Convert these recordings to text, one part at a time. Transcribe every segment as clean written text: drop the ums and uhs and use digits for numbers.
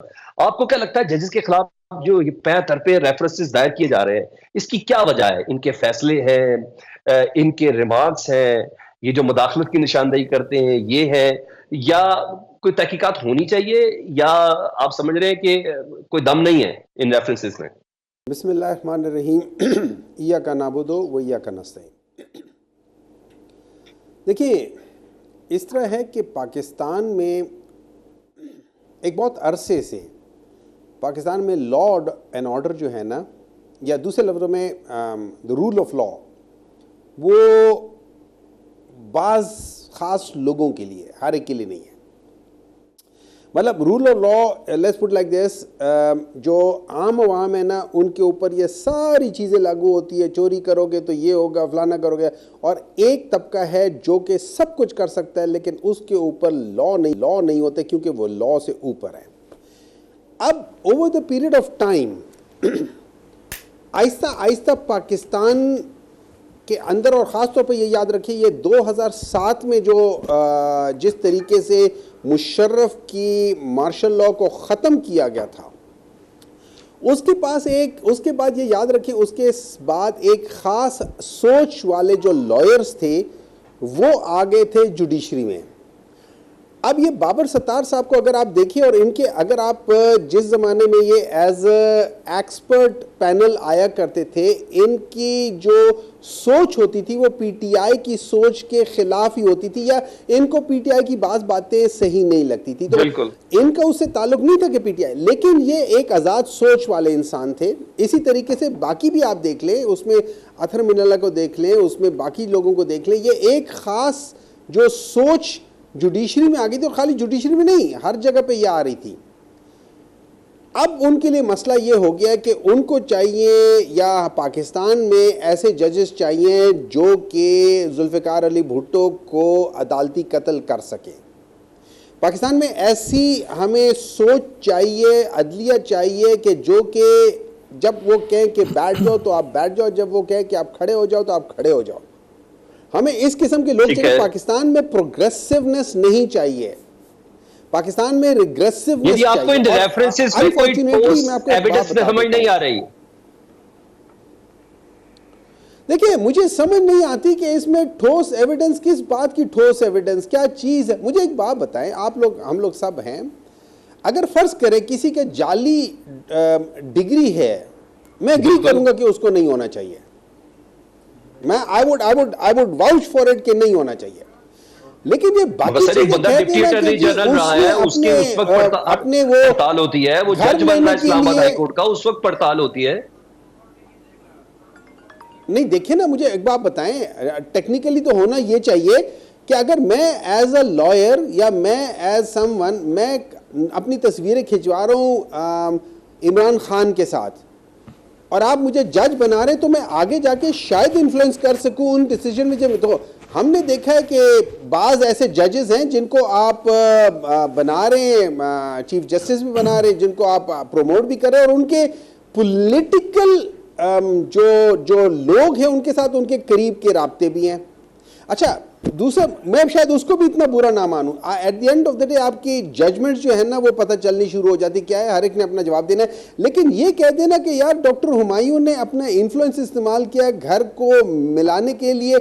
آپ کو کیا لگتا ہے ججز کے خلاف جو یہ پے در پہ ریفرنسز دائر کیے جا رہے ہیں، اس کی کیا وجہ ہے؟ ان کے فیصلے ہیں، ان کے ریمارکس ہیں، یہ جو مداخلت کی نشاندہی کرتے ہیں یہ ہے، یا کوئی تحقیقات ہونی چاہیے، یا آپ سمجھ رہے ہیں کہ کوئی دم نہیں ہے ان ریفرنسز میں؟ بسم اللہ الرحمن الرحیم ایاک نعبد و ایاک نستعین۔ دیکھیں، اس طرح ہے کہ پاکستان میں ایک بہت عرصے سے پاکستان میں لا اینڈ آرڈر جو ہے نا، یا دوسرے لفظوں میں دا رول آف لا، وہ بعض خاص لوگوں کے لیے، ہر ایک کے لیے نہیں ہے۔ مطلب rule of law, let's put like this, جو عام عوام ہے نا ان کے اوپر یہ ساری چیزیں لاگو ہوتی ہے، چوری کرو گے تو یہ ہوگا، فلانا کرو گے، اور ایک طبقہ ہے جو کہ سب کچھ کر سکتا ہے لیکن اس کے اوپر لا نہیں ہوتے کیونکہ وہ لا سے اوپر ہے۔ اب over the period of time آہستہ آہستہ پاکستان کے اندر، اور خاص طور پہ یہ یاد رکھیں، یہ 2007 میں جو جس طریقے سے مشرف کی مارشل لا کو ختم کیا گیا تھا، اس کے بعد یہ یاد رکھیں، اس کے بعد ایک خاص سوچ والے جو لائرز تھے وہ آگے تھے جوڈیشری میں۔ اب یہ بابر ستار صاحب کو اگر آپ دیکھیں، اور ان کے اگر آپ جس زمانے میں یہ ایز ایکسپرٹ پینل آیا کرتے تھے، ان کی جو سوچ ہوتی تھی وہ پی ٹی آئی کی سوچ کے خلاف ہی ہوتی تھی، یا ان کو پی ٹی آئی کی بعض باتیں صحیح نہیں لگتی تھی، تو ان کا اس سے تعلق نہیں تھا کہ پی ٹی آئی، لیکن یہ ایک آزاد سوچ والے انسان تھے۔ اسی طریقے سے باقی بھی آپ دیکھ لیں، اس میں اطہر من اللہ کو دیکھ لیں، اس میں باقی لوگوں کو دیکھ لیں، یہ ایک خاص جو سوچ جوڈیشری میں آ گئی تھی، اور خالی جوڈیشری میں نہیں، ہر جگہ پہ یہ آ رہی تھی۔ اب ان کے لیے مسئلہ یہ ہو گیا کہ ان کو چاہیے، یا پاکستان میں ایسے ججز چاہیے جو کہ ذوالفقار علی بھٹو کو عدالتی قتل کر سکیں۔ پاکستان میں ایسی ہمیں سوچ چاہیے، عدلیہ چاہیے کہ جو کہ جب وہ کہیں کہ بیٹھ جاؤ تو آپ بیٹھ جاؤ، جب وہ کہیں کہ آپ کھڑے ہو جاؤ تو آپ کھڑے ہو جاؤ۔ ہمیں اس قسم کے لوگ چاہیے۔ پاکستان میں پروگریسونیس نہیں چاہیے، پاکستان میں ریگریسونیس چاہیے۔ آپ کو ان ریفرنسز میں کوئی ٹھوس ایویڈنس سمجھ نہیں آ رہی؟ دیکھیں، مجھے سمجھ نہیں آتی کہ اس میں ٹھوس ایویڈنس، کس بات کی ٹھوس ایویڈنس، کیا چیز ہے؟ مجھے ایک بات بتائیں، آپ لوگ، ہم لوگ سب ہیں، اگر فرض کریں کسی کے جعلی ڈگری ہے، میں اگری کروں گا کہ اس کو نہیں ہونا چاہیے، میں I would vouch for it کہ نہیں ہونا چاہیے، لیکن یہ باقی چیزیں کہتے ہیں کہ اس نے اپنے وہ پڑتال ہوتی ہے، وہ جج بن رہا ہے اسلام آباد ہائی کورٹ کا، اس وقت پڑتال ہوتی ہے۔ نہیں، دیکھیں نا، مجھے ایک بات بتائیں، ٹیکنیکلی تو ہونا یہ چاہیے کہ اگر میں ایز اے لائر، یا میں ایز سم ون، میں اپنی تصویریں کھنچوا رہا ہوں عمران خان کے ساتھ، اور آپ مجھے جج بنا رہے ہیں، تو میں آگے جا کے شاید انفلوئنس کر سکوں ان ڈیسیجن میں۔ تو ہم نے دیکھا ہے کہ بعض ایسے ججز ہیں جن کو آپ بنا رہے ہیں، چیف جسٹس بھی بنا رہے ہیں، جن کو آپ پروموٹ بھی کر رہے ہیں، اور ان کے پولیٹیکل جو لوگ ہیں ان کے ساتھ ان کے قریب کے رابطے بھی ہیں۔ اچھا، دوسرا، میں شاید اس کو بھی اتنا برا نہ مانوں، at the end of the day آپ کی ججمنٹ جو ہے نا وہ پتہ چلنی شروع ہو جاتی، کیا ہے، ہر ایک نے اپنا جواب دینا ہے، لیکن یہ کہہ دینا کہ یار ڈاکٹر ہمایوں نے اپنا انفلوئنس استعمال کیا گھر کو ملانے کے لیے،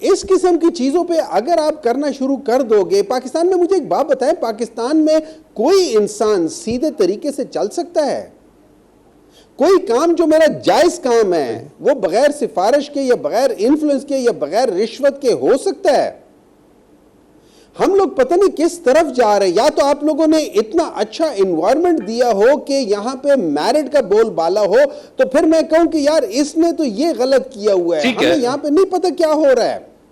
اس قسم کی چیزوں پہ اگر آپ کرنا شروع کر دو گے، پاکستان میں، مجھے ایک بات بتائیں، پاکستان میں کوئی انسان سیدھے طریقے سے چل سکتا ہے؟ کوئی کام جو میرا جائز کام ہے وہ بغیر سفارش کے، یا بغیر انفلوئنس کے، یا بغیر رشوت کے ہو سکتا ہے؟ ہم لوگ پتہ نہیں کس طرف جا رہے ہیں۔ یا تو آپ لوگوں نے اتنا اچھا انوائرمنٹ دیا ہو کہ یہاں پہ میرٹ کا بول بالا ہو، تو پھر میں کہوں کہ یار اس نے تو یہ غلط کیا ہوا ہے، ہمیں یہاں پہ نہیں پتہ کیا ہو رہا ہے۔